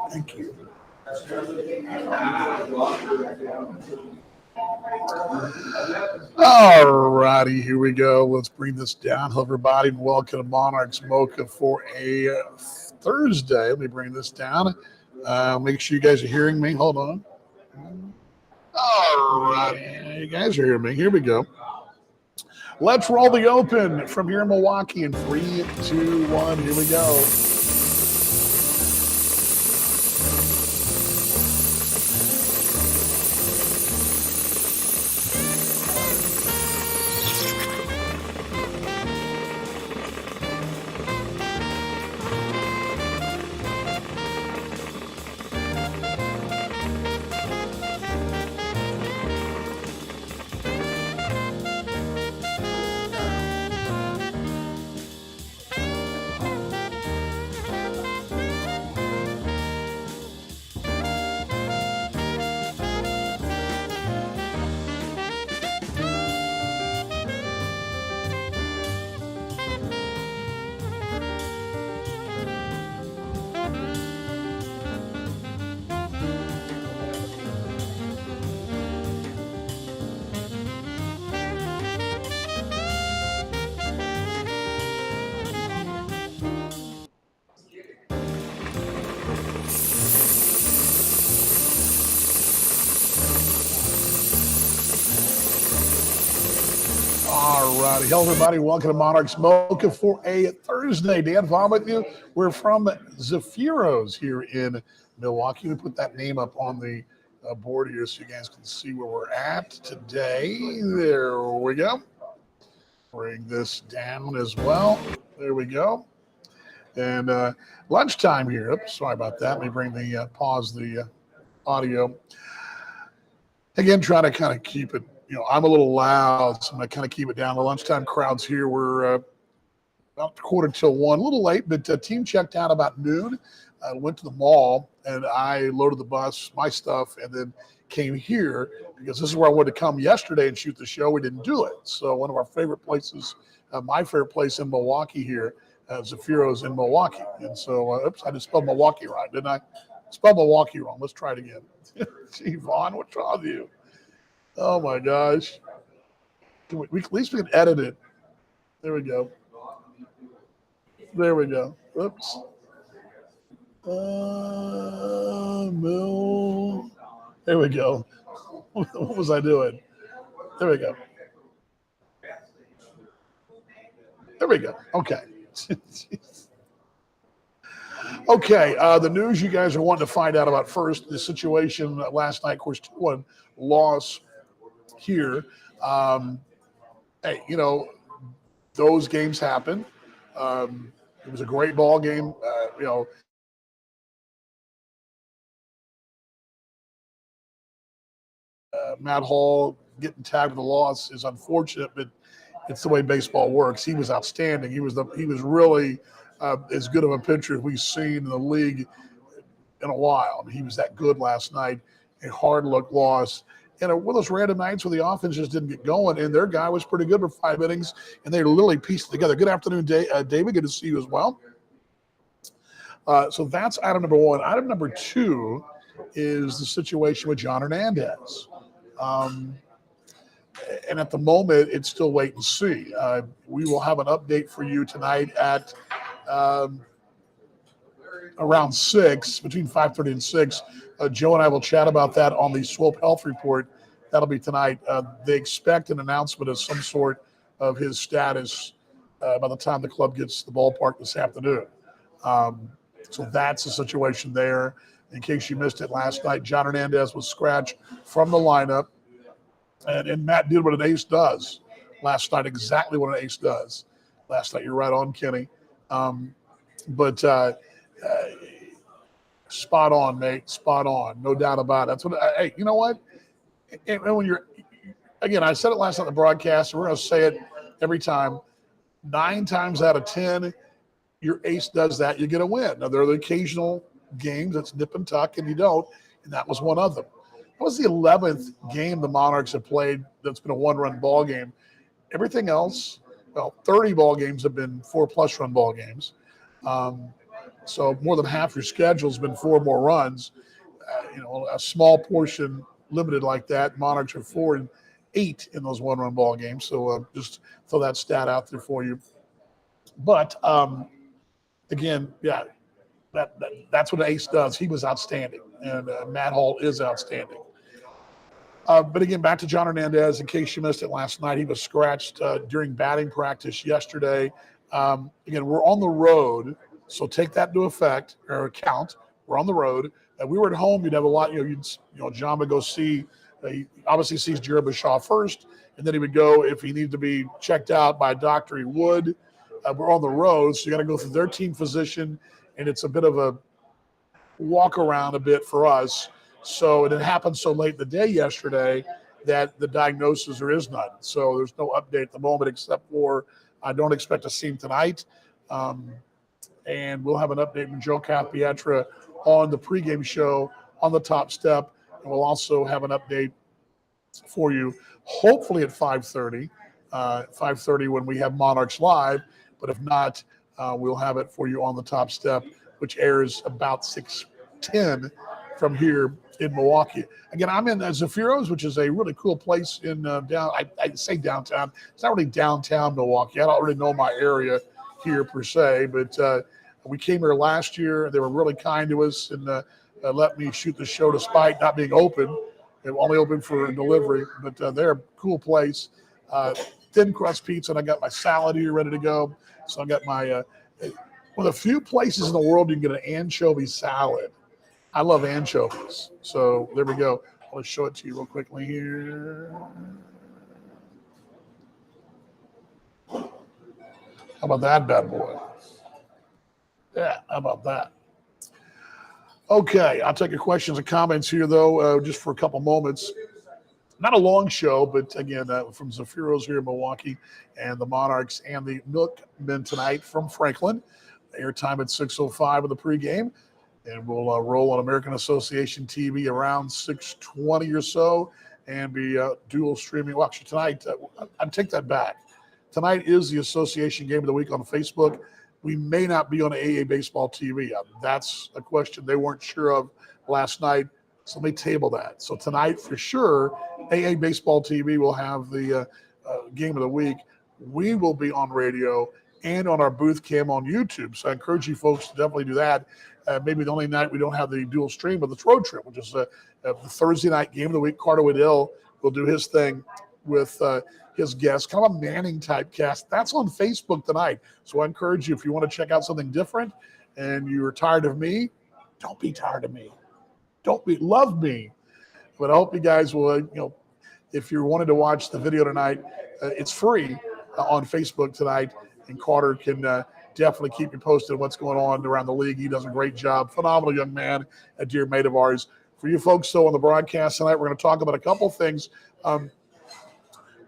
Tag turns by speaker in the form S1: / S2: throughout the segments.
S1: Thank you. All righty, here we go. Let's bring this down. Hello, everybody, and welcome to Monarchs Mocha for a Thursday. Let me bring this down. Make sure you guys are hearing me. Hold on. All right, you guys are hearing me. Here we go. Let's roll the open from here in Milwaukee in 3, 2, 1. Here we go. All righty. Hello, everybody. Welcome to Monarchs Mocha for a Thursday. Dan Vaughn with you. We're from Zephyros here in Milwaukee. We put that name up on the board here so you guys can see where we're at today. There we go. Bring this down as well. There we go. And lunchtime here. Oops, sorry about that. Let me bring the pause the audio. Again, try to kind of keep it. I'm a little loud, so I'm going to kind of keep it down. The lunchtime crowds here were about 1:45, a little late, but the team checked out about noon. Went to the mall, and I loaded the bus, my stuff, and then came here because this is where I wanted to come yesterday and shoot the show. We didn't do it. So one of our favorite places, my favorite place in Milwaukee here, Zephyros in Milwaukee. And so, oops, I just spelled Milwaukee right, didn't I? Spelled Milwaukee wrong. Let's try it again. Gee, Vaughn, what's wrong with you? Oh my gosh. At least we can edit it. There we go. There we go. Oops. Mill. There we go. What was I doing? There we go. There we go. Okay. Okay, the news you guys are wanting to find out about first, the situation last night, of course, 2-1 loss here. Hey, those games happen. It was a great ball game. Matt Hall getting tagged with a loss is unfortunate, but it's the way baseball works. He was outstanding. He was really as good of a pitcher as we've seen in the league in a while. I mean, he was that good last night. A hard luck loss. And one of those random nights where the offense just didn't get going, and their guy was pretty good for 5 innings, and they literally pieced it together. Good afternoon, David. Good to see you as well. So that's item number one. Item number two is the situation with John Hernandez. And at the moment, it's still wait and see. We will have an update for you tonight at around 6, between 5:30 and 6. Joe and I will chat about that on the Swope Health Report. That'll be tonight. They expect an announcement of some sort of his status by the time the club gets to the ballpark this afternoon. So that's the situation there. In case you missed it last night, John Hernandez was scratched from the lineup. And Matt did what an ace does last night, exactly what an ace does. Last night, you're right on, Kenny. But spot on, mate. Spot on. No doubt about it. That's what. Hey, you know what? And when you're, again, I said it last night on the broadcast, and we're going to say it every time. 9 times out of 10, your ace does that, you get a win. Now, there are the occasional games that's nip and tuck, and you don't, and that was one of them. was the 11th game the Monarchs have played that's been a one-run ball game. Everything else, well, 30 ball games have been 4+ run ball games. So more than half your schedule has been 4 more runs. A small portion limited like that. Monarchs are 4 and 8 in those one-run ball games. So just throw that stat out there for you. But again, yeah, that's what Ace does. He was outstanding, and Matt Hall is outstanding. But again, back to John Hernandez. In case you missed it last night, he was scratched during batting practice yesterday. Again, we're on the road, so take that into account. We're on the road. We were at home. You'd have a lot. John would go see. He obviously sees Jared Bashaw first, and then he would go if he needed to be checked out by a doctor. He would. We're on the road, so you got to go through their team physician, and it's a bit of a walk around a bit for us. So it happened so late in the day yesterday that the diagnosis there is none. So there's no update at the moment except for I don't expect to see him tonight. And we'll have an update from Joe Capietra on the pregame show on the top step. And we'll also have an update for you, hopefully at 5:30. 5:30 when we have Monarchs Live. But if not, we'll have it for you on the top step, which airs about 6:10 from here in Milwaukee. Again, I'm in Zafiro's, which is a really cool place in I say downtown. It's not really downtown Milwaukee. I don't really know my area here per se, but we came here last year. They were really kind to us and let me shoot the show despite not being open. They were only open for delivery, but they're a cool place. Thin crust pizza, and I got my salad here ready to go. So I got my one of the few places in the world you can get an anchovy salad. I love anchovies. So there we go. I'll show it to you real quickly here. How about that bad boy? Yeah, how about that? Okay, I'll take your questions and comments here, though, just for a couple moments. Not a long show, but again, from Zafiro's here in Milwaukee and the Monarchs and the Milkmen tonight from Franklin. Airtime at 6:05 of the pregame. And we'll roll on American Association TV around 6:20 or so and be dual streaming. Well, actually, tonight, I take that back. Tonight is the association game of the week on Facebook. We may not be on AA Baseball TV. That's a question they weren't sure of last night. So let me table that. So tonight, for sure, AA Baseball TV will have the game of the week. We will be on radio and on our booth cam on YouTube. So I encourage you folks to definitely do that. Maybe the only night we don't have the dual stream of the Road Trip, which is the Thursday night game of the week. Carter Waddell will do his thing with his guests, kind of a Manning type cast. That's on Facebook tonight. So I encourage you, if you want to check out something different and you're tired of me, don't be tired of me. Love me. But I hope you guys will, if you're wanting to watch the video tonight, it's free on Facebook tonight. And Carter can definitely keep you posted on what's going on around the league. He does a great job. Phenomenal young man, a dear mate of ours. For you folks, so on the broadcast tonight, we're going to talk about a couple things.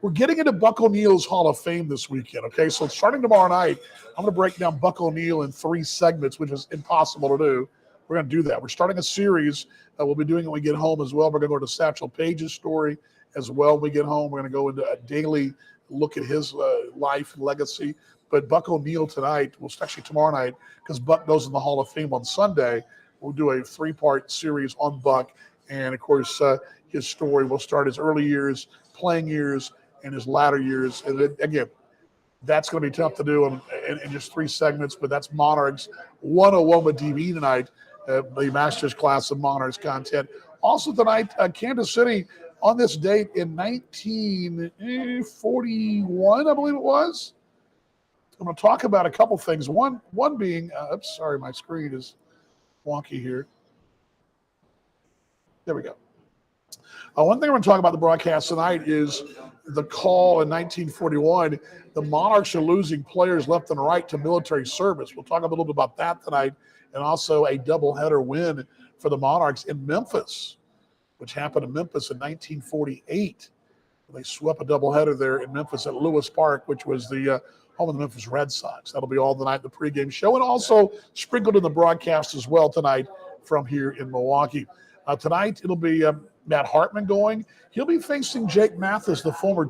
S1: We're getting into Buck O'Neill's Hall of Fame this weekend, okay? So starting tomorrow night, I'm going to break down Buck O'Neill in 3 segments, which is impossible to do. We're going to do that. We're starting a series. We'll be doing it when we get home as well. We're going to go to Satchel Paige's story as well when we get home. We're going to go into a daily look at his life and legacy. But Buck O'Neill tonight, well, actually tomorrow night, because Buck goes in the Hall of Fame on Sunday, we'll do a 3-part series on Buck. And, of course, his story will start his early years, playing years, and his latter years. And then, again, that's going to be tough to do in just 3 segments, but that's Monarchs 101 with DB tonight, the master's class of Monarchs content. Also tonight, Kansas City on this date in 1941, I believe it was. I'm going to talk about a couple things. One being, sorry, my screen is wonky here. There we go. One thing we're going to talk about the broadcast tonight is the call in 1941. The Monarchs are losing players left and right to military service. We'll talk a little bit about that tonight, and also a doubleheader win for the Monarchs in Memphis, which happened in Memphis in 1948. They swept a doubleheader there in Memphis at Lewis Park, which was the home of the Memphis Red Sox. That'll be all tonight in the pregame show, and also sprinkled in the broadcast as well tonight from here in Milwaukee. Tonight, it'll be Matt Hartman going. He'll be facing Jake Mathis, the former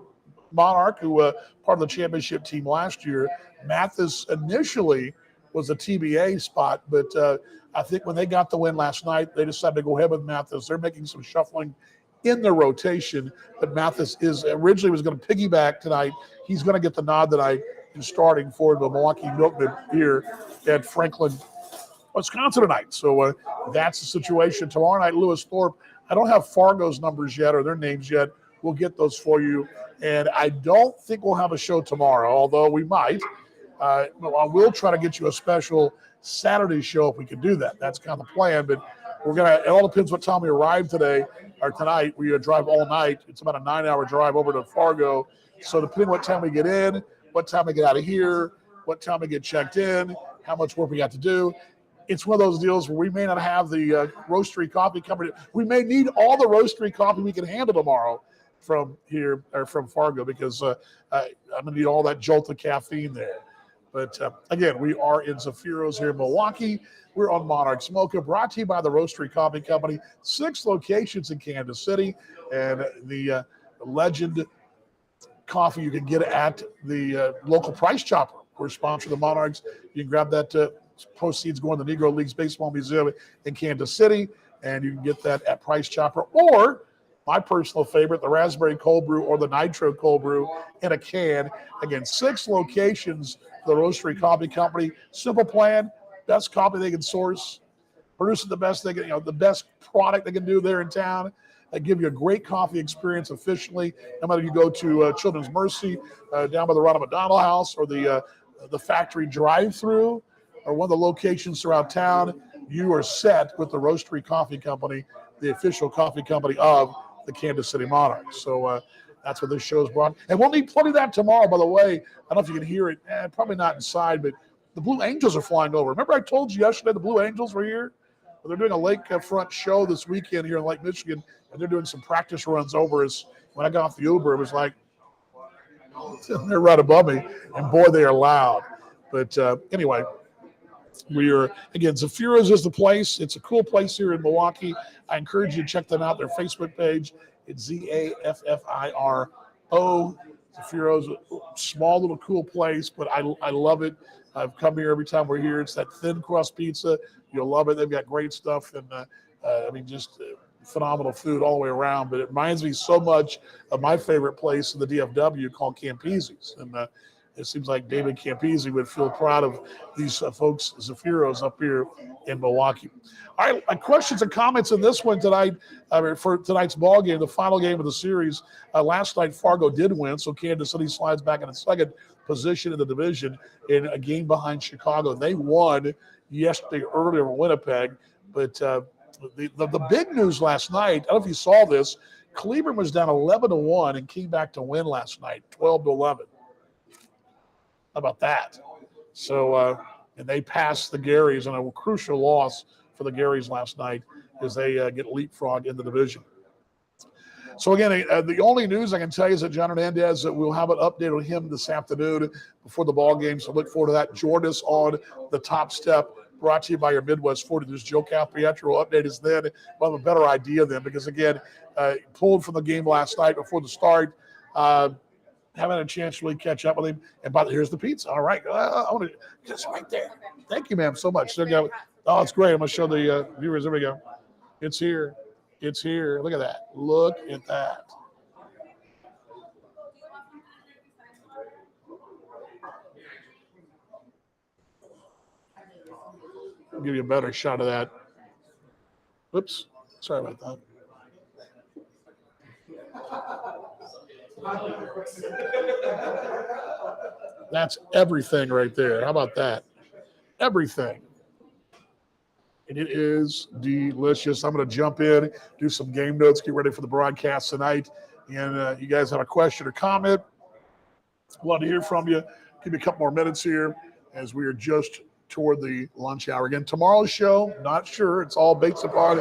S1: Monarch, who part of the championship team last year. Mathis initially was a TBA spot, but I think when they got the win last night, they decided to go ahead with Mathis. They're making some shuffling in the rotation, but Mathis is originally was going to piggyback tonight. He's going to get the nod tonight in starting for the Milwaukee Milkmen here at Franklin, Wisconsin tonight. So that's the situation. Tomorrow night, Lewis Thorpe. I don't have Fargo's numbers yet or their names yet. We'll get those for you. And I don't think we'll have a show tomorrow, although we might. I will try to get you a special Saturday show if we can do that. That's kind of the plan. But it all depends what time we arrive today or tonight. We drive all night. It's about a 9-hour drive over to Fargo. So depending what time we get in, what time we get out of here, what time we get checked in, how much work we got to do. It's one of those deals where we may not have the roastery coffee company. We may need all the roastery coffee we can handle tomorrow from here or from Fargo because I'm going to need all that jolt of caffeine there. But again, we are in Zafiro's here in Milwaukee. We're on Monarchs Mocha, brought to you by the Roastery Coffee Company. 6 locations in Kansas City, and the Legend coffee you can get at the local Price Chopper. We're sponsored the Monarchs. You can grab that proceeds going to the Negro Leagues Baseball Museum in Kansas City, and you can get that at Price Chopper. Or my personal favorite, the Raspberry Cold Brew or the Nitro Cold Brew in a can. Again, 6 locations for the Roastery Coffee Company. Simple plan, best coffee they can source, producing the best they can, the best product they can do there in town. They give you a great coffee experience efficiently. No matter you go to Children's Mercy down by the Ronald McDonald House or the factory drive-through or one of the locations throughout town, you are set with the Roastery Coffee Company, the official coffee company of the Kansas City Monarchs. So that's what this show's brought. And we'll need plenty of that tomorrow, by the way. I don't know if you can hear it. Probably not inside, but the Blue Angels are flying over. Remember I told you yesterday the Blue Angels were here? Well, they're doing a lakefront show this weekend here in Lake Michigan, and they're doing some practice runs over us. When I got off the Uber, it was like, they're right above me, and boy, they are loud. But anyway, we are, again, Zafiro's is the place. It's a cool place here in Milwaukee. I encourage you to check them out, their Facebook page. It's Zaffiro. Zafiro's a small little cool place, but I love it. I've come here every time we're here. It's that thin crust pizza. You'll love it. They've got great stuff and just phenomenal food all the way around. But it reminds me so much of my favorite place in the DFW called Campese's. And it seems like David Campese would feel proud of these folks, Zafiro's, up here in Milwaukee. All right, questions and comments in this one tonight for tonight's ball game, the final game of the series. Last night, Fargo did win, so Kansas City slides back in the second position in the division in a game behind Chicago. They won yesterday earlier in Winnipeg, but the big news last night, I don't know if you saw this, Cleveland was down 11-1 and came back to win last night, 12-11. How about that? So, and they passed the Garys on a crucial loss for the Garys last night as they get leapfrogged in the division. So, again, the only news I can tell you is that John Hernandez, that we'll have an update on him this afternoon before the ball game. So, look forward to that. Join us on the Top Step, brought to you by your Midwest 40. There's Joe Caprietro will update us then. We'll have a better idea then because, again, pulled from the game last night before the start. Haven't had a chance to really catch up with him. And here's the pizza. All right. I want to just right there. Thank you, ma'am, so much. Oh, it's great. I'm going to show the viewers. There we go. It's here. It's here. Look at that. Look at that. I'll give you a better shot of that. Oops. Sorry about that. That's everything right there. How about that? Everything. And it is delicious. I'm going to jump in, do some game notes, get ready for the broadcast tonight. And you guys have a question or comment, love to hear from you. Give me a couple more minutes here as we are just toward the lunch hour. Again, tomorrow's show, not sure. It's all based upon.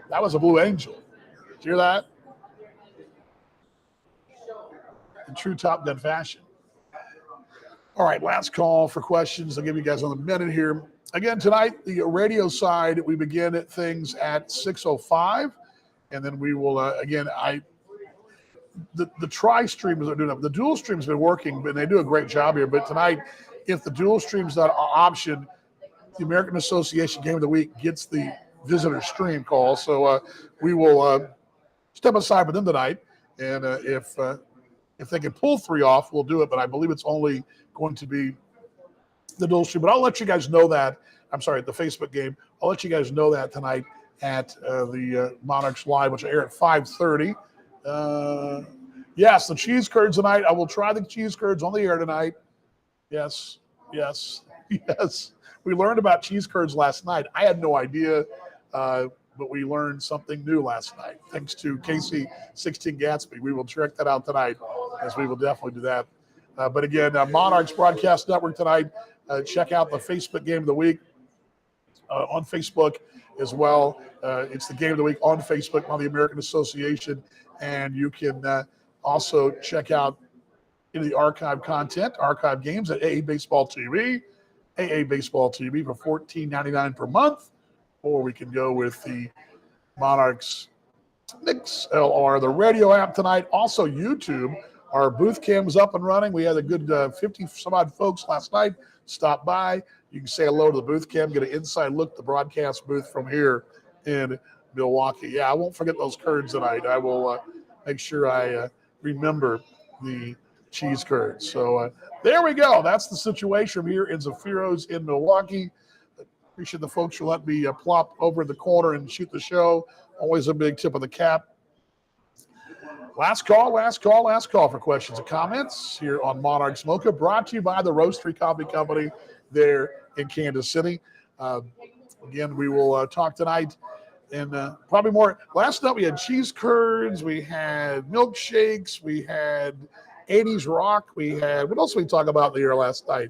S1: That was a Blue Angel. Did you hear that? In true Top Gun fashion. All right, last call for questions. I'll give you guys another minute here. Again, tonight, the radio side, we begin things at 6:05. And then we will, the tri-streams are doing it. The dual stream's been working, but they do a great job here. But tonight, if the dual stream's not an option, the American Association Game of the Week gets the visitor stream call. So we will step aside for them tonight. And if they can pull 3 off, we'll do it. But I believe it's only going to be the dual stream. But I'll let you guys know that. I'm sorry, the Facebook game. I'll let you guys know that tonight at the Monarchs Live, which will air at 5:30. Yes, the cheese curds tonight. I will try the cheese curds on the air tonight. Yes, yes, yes. We learned about cheese curds last night. I had no idea, but we learned something new last night. Thanks to Casey 16 Gatsby. We will check that out tonight, as we will definitely do that. But again, Monarchs Broadcast Network tonight. Check out the Facebook Game of the Week on Facebook as well. It's the Game of the Week on Facebook by the American Association. And you can also check out any of the archive content, archive games at AA Baseball TV for $14.99 per month. Or we can go with the Monarchs Mix LR, the radio app tonight. Also YouTube. Our booth cam is up and running. We had a good 50 some odd folks last night stop by. You can say hello to the booth cam, get an inside look at the broadcast booth from here in Milwaukee. Yeah, I won't forget those curds tonight. I will make sure I remember the cheese curds. So there we go. That's the situation here in Zafiro's in Milwaukee. Appreciate the folks who let me plop over in the corner and shoot the show. Always a big tip of the cap. Last call for questions and comments here on Monarchs Mocha, brought to you by the Roastery Coffee Company there in Kansas City. Again, we will talk tonight and probably more. Last night we had cheese curds, we had milkshakes, we had 80s rock, we had, what else did we talk about in the air last night?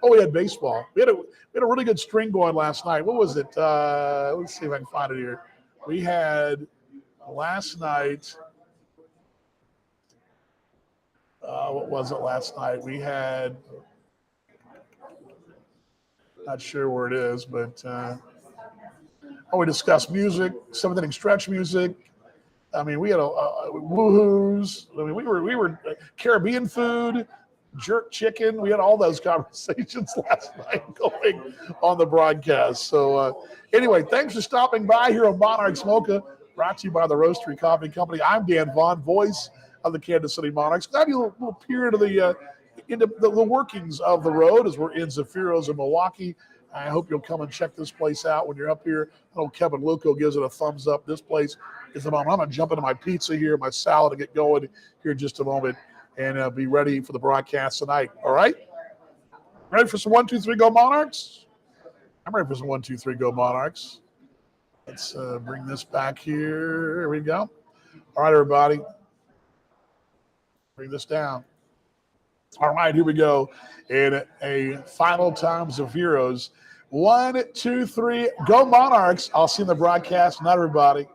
S1: Oh, we had baseball. We had a really good string going last night. What was it? Let's see if I can find it here. We had last night. What was it last night? We had, not sure where it is, but we discussed music, 7th inning stretch music. I mean, we had woohoos. I mean, we were Caribbean food, jerk chicken. We had all those conversations last night going on the broadcast. So anyway, thanks for stopping by here on Monarchs Mocha, brought to you by the Roastery Coffee Company. I'm Dan Vaughn, voice of the Kansas City Monarchs. Glad you a little peer into the workings of the road as we're in Zafiro's in Milwaukee. I hope you'll come and check this place out when you're up here. I know Kevin Luco gives it a thumbs up. This place is the moment. I'm going to jump into my pizza here, my salad, and get going here in just a moment and be ready for the broadcast tonight. All right? Ready for some 1, 2, 3, go Monarchs? I'm ready for some 1, 2, 3, go Monarchs. Let's bring this back here. Here we go. All right, everybody. Bring this down. All right, here we go. In a final times of heroes. 1, 2, 3, go Monarchs. I'll see you in the broadcast. Not everybody.